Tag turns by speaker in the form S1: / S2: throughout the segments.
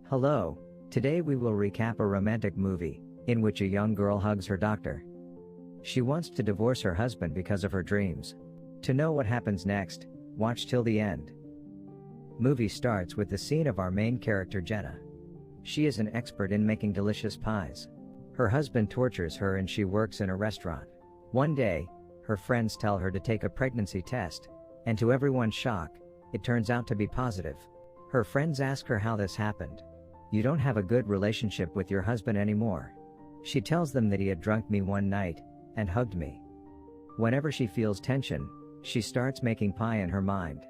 S1: Hello, today we will recap a romantic movie, in which a young girl hugs her doctor. She wants to divorce her husband because of her dreams. To know what happens next, watch till the end. Movie starts with the scene of our main character Jenna. She is an expert in making delicious pies. Her husband tortures her and she works in a restaurant. One day, her friends tell her to take a pregnancy test, and to everyone's shock, it turns out to be positive. Her friends ask her how this happened. You don't have a good relationship with your husband anymore. She tells them that he had drunk me one night, and hugged me. Whenever she feels tension, she starts making pie in her mind.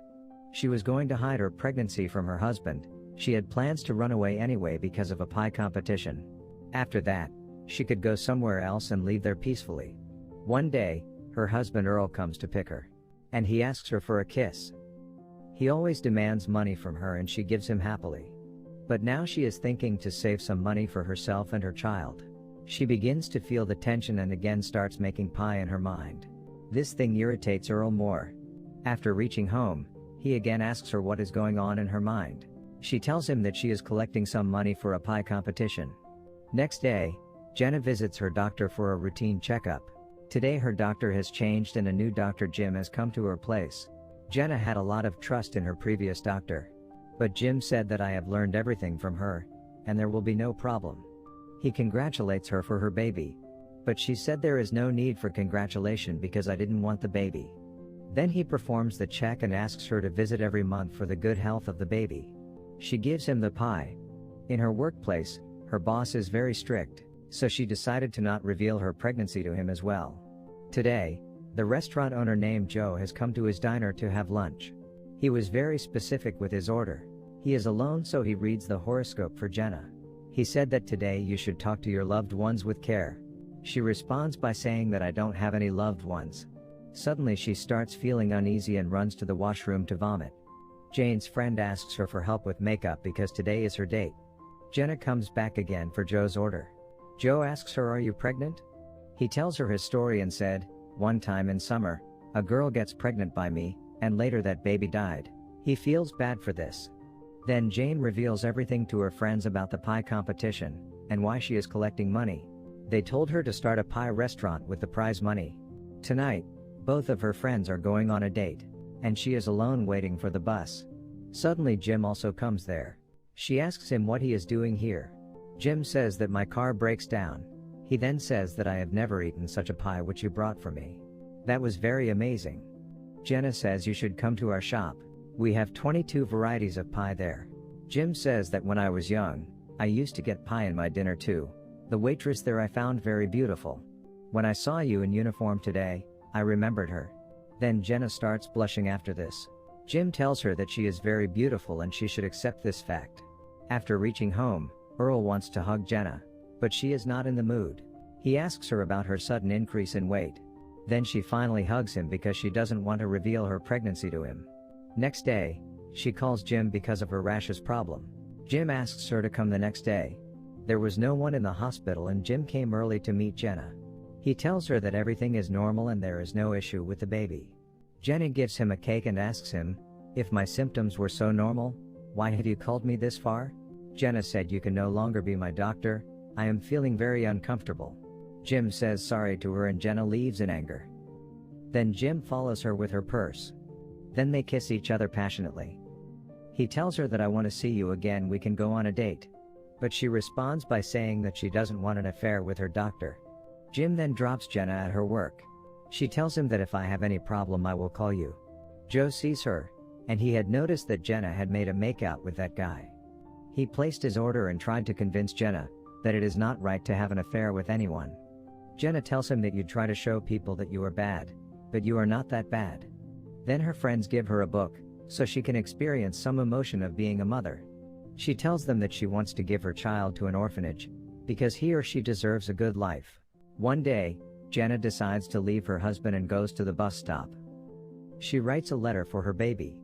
S1: She was going to hide her pregnancy from her husband. She had plans to run away anyway because of a pie competition. After that, she could go somewhere else and leave there peacefully. One day, her husband Earl comes to pick her. And he asks her for a kiss. He always demands money from her and she gives him happily. But now she is thinking to save some money for herself and her child. She begins to feel the tension and again starts making pie in her mind. This thing irritates Earl more. After reaching home, he again asks her what is going on in her mind. She tells him that she is collecting some money for a pie competition. Next day, Jenna visits her doctor for a routine checkup. Today her doctor has changed and a new doctor Jim has come to her place. Jenna had a lot of trust in her previous doctor. But Jim said that I have learned everything from her, and there will be no problem. He congratulates her for her baby. But she said there is no need for congratulation because I didn't want the baby. Then he performs the check and asks her to visit every month for the good health of the baby. She gives him the pie. In her workplace, her boss is very strict, so she decided to not reveal her pregnancy to him as well. Today, the restaurant owner named Joe has come to his diner to have lunch. He was very specific with his order. He is alone so he reads the horoscope for Jenna. He said that today you should talk to your loved ones with care. She responds by saying that I don't have any loved ones. Suddenly she starts feeling uneasy and runs to the washroom to vomit. Jane's friend asks her for help with makeup because today is her date. Jenna comes back again for Joe's order. Joe asks her, "Are you pregnant?" He tells her his story and said, "One time in summer, a girl gets pregnant by me, and later that baby died." He feels bad for this. Then Jane reveals everything to her friends about the pie competition, and why she is collecting money. They told her to start a pie restaurant with the prize money. Tonight, both of her friends are going on a date, and she is alone waiting for the bus. Suddenly Jim also comes there. She asks him what he is doing here. Jim says that my car breaks down. He then says that I have never eaten such a pie which you brought for me. That was very amazing. Jenna says you should come to our shop. We have 22 varieties of pie there. Jim says that when I was young, I used to get pie in my dinner too. The waitress there I found very beautiful. When I saw you in uniform today, I remembered her. Then Jenna starts blushing after this. Jim tells her that she is very beautiful and she should accept this fact. After reaching home, Earl wants to hug Jenna, but she is not in the mood. He asks her about her sudden increase in weight. Then she finally hugs him because she doesn't want to reveal her pregnancy to him. Next day, she calls Jim because of her rashes problem. Jim asks her to come the next day. There was no one in the hospital and Jim came early to meet Jenna. He tells her that everything is normal and there is no issue with the baby. Jenna gives him a cake and asks him, "If my symptoms were so normal, why have you called me this far?" Jenna said, "You can no longer be my doctor. I am feeling very uncomfortable." Jim says sorry to her and Jenna leaves in anger. Then Jim follows her with her purse. Then they kiss each other passionately. He tells her that I want to see you again, we can go on a date. But she responds by saying that she doesn't want an affair with her doctor. Jim then drops Jenna at her work. She tells him that if I have any problem I will call you. Joe sees her, and he had noticed that Jenna had made a makeout with that guy. He placed his order and tried to convince Jenna that it is not right to have an affair with anyone. Jenna tells him that you try to show people that you are bad, but you are not that bad. Then her friends give her a book, so she can experience some emotion of being a mother. She tells them that she wants to give her child to an orphanage, because he or she deserves a good life. One day, Jenna decides to leave her husband and goes to the bus stop. She writes a letter for her baby.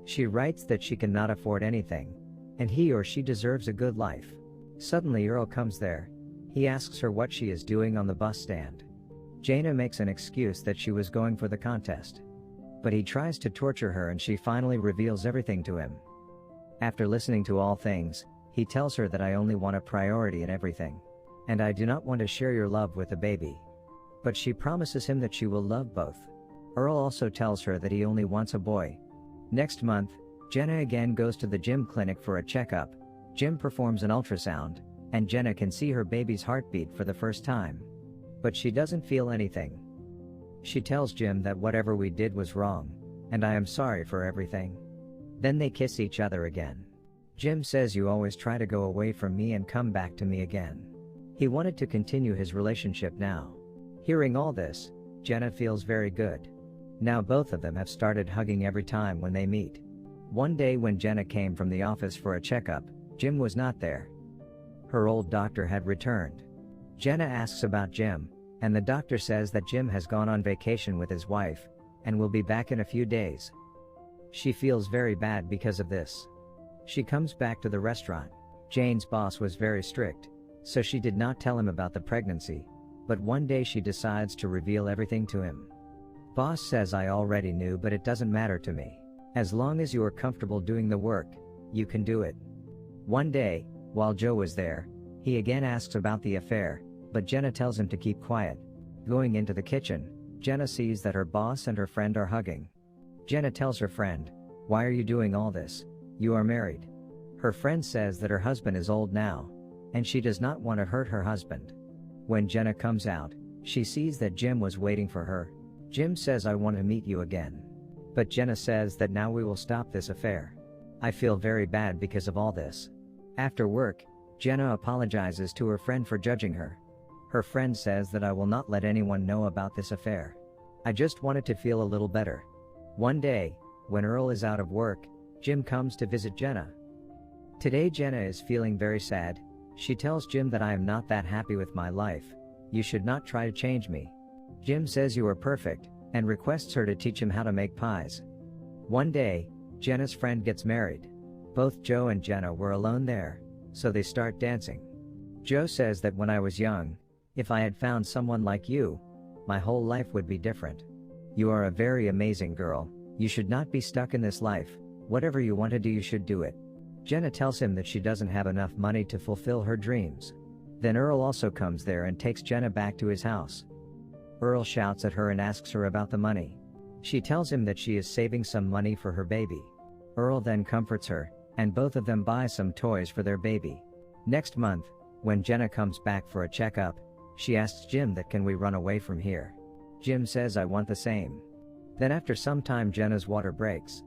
S1: She writes that she cannot afford anything, and he or she deserves a good life. Suddenly Earl comes there. He asks her what she is doing on the bus stand. Jenna makes an excuse that she was going for the contest. But he tries to torture her and she finally reveals everything to him. After listening to all things, He tells her that I only want a priority in everything. And I do not want to share your love with a baby. But she promises him that she will love both. Earl also tells her that he only wants a boy. Next month, Jenna again goes to the gym clinic for a checkup. Jim performs an ultrasound, and Jenna can see her baby's heartbeat for the first time. But she doesn't feel anything. She tells Jim that whatever we did was wrong, and I am sorry for everything. Then they kiss each other again. Jim says, "You always try to go away from me and come back to me again." He wanted to continue his relationship now. Hearing all this, Jenna feels very good. Now both of them have started hugging every time when they meet. One day when Jenna came from the office for a checkup, Jim was not there. Her old doctor had returned. Jenna asks about Jim, and the doctor says that Jim has gone on vacation with his wife, and will be back in a few days. She feels very bad because of this. She comes back to the restaurant. Jane's boss was very strict, so she did not tell him about the pregnancy, but one day she decides to reveal everything to him. Boss says, "I already knew, but it doesn't matter to me. As long as you are comfortable doing the work, you can do it." One day, while Joe was there, he again asks about the affair, but Jenna tells him to keep quiet. Going into the kitchen, Jenna sees that her boss and her friend are hugging. Jenna tells her friend, "Why are you doing all this? You are married." Her friend says that her husband is old now, and she does not want to hurt her husband. When Jenna comes out, she sees that Jim was waiting for her. Jim says, "I want to meet you again." But Jenna says that now we will stop this affair. I feel very bad because of all this. After work, Jenna apologizes to her friend for judging her. Her friend says that I will not let anyone know about this affair. I just wanted to feel a little better. One day, when Earl is out of work, Jim comes to visit Jenna. Today Jenna is feeling very sad. She tells Jim that I am not that happy with my life. You should not try to change me. Jim says you are perfect, and requests her to teach him how to make pies. One day, Jenna's friend gets married. Both Joe and Jenna were alone there, so they start dancing. Joe says that when I was young, if I had found someone like you, my whole life would be different. You are a very amazing girl. You should not be stuck in this life. Whatever you want to do, you should do it. Jenna tells him that she doesn't have enough money to fulfill her dreams. Then Earl also comes there and takes Jenna back to his house. Earl shouts at her and asks her about the money. She tells him that she is saving some money for her baby. Earl then comforts her, and both of them buy some toys for their baby. Next month, when Jenna comes back for a checkup, she asks Jim that can we run away from here. Jim says, "I want the same." Then after some time Jenna's water breaks.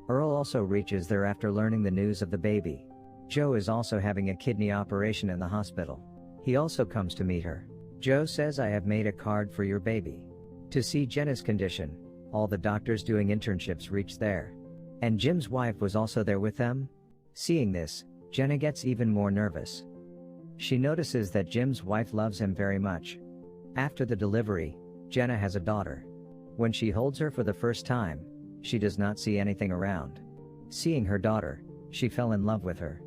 S1: Earl also reaches there after learning the news of the baby. Joe is also having a kidney operation in the hospital. He also comes to meet her. Joe says, "I have made a card for your baby." To see Jenna's condition, all the doctors doing internships reach there. And Jim's wife was also there with them. Seeing this, Jenna gets even more nervous. She notices that Jim's wife loves him very much. After the delivery, Jenna has a daughter. When she holds her for the first time, she does not see anything around. Seeing her daughter, she fell in love with her.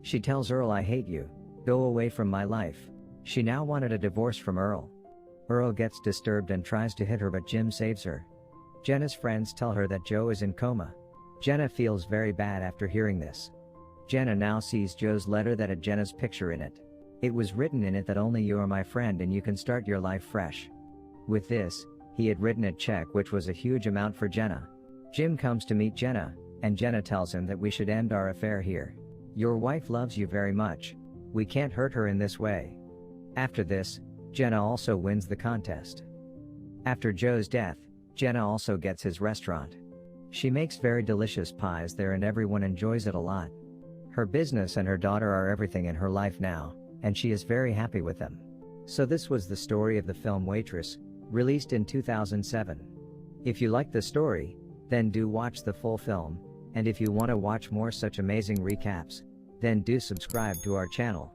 S1: She tells Earl, "I hate you. Go away from my life." She now wanted a divorce from Earl. Earl gets disturbed and tries to hit her, but Jim saves her. Jenna's friends tell her that Joe is in coma. Jenna feels very bad after hearing this. Jenna now sees Joe's letter that had Jenna's picture in it. It was written in it that only you are my friend and you can start your life fresh. With this, he had written a check which was a huge amount for Jenna. Jim comes to meet Jenna, and Jenna tells him that we should end our affair here. Your wife loves you very much. We can't hurt her in this way. After this, Jenna also wins the contest. After Joe's death, Jenna also gets his restaurant. She makes very delicious pies there and everyone enjoys it a lot. Her business and her daughter are everything in her life now, and she is very happy with them. So this was the story of the film Waitress, released in 2007. If you like the story, then do watch the full film, and if you want to watch more such amazing recaps, then do subscribe to our channel.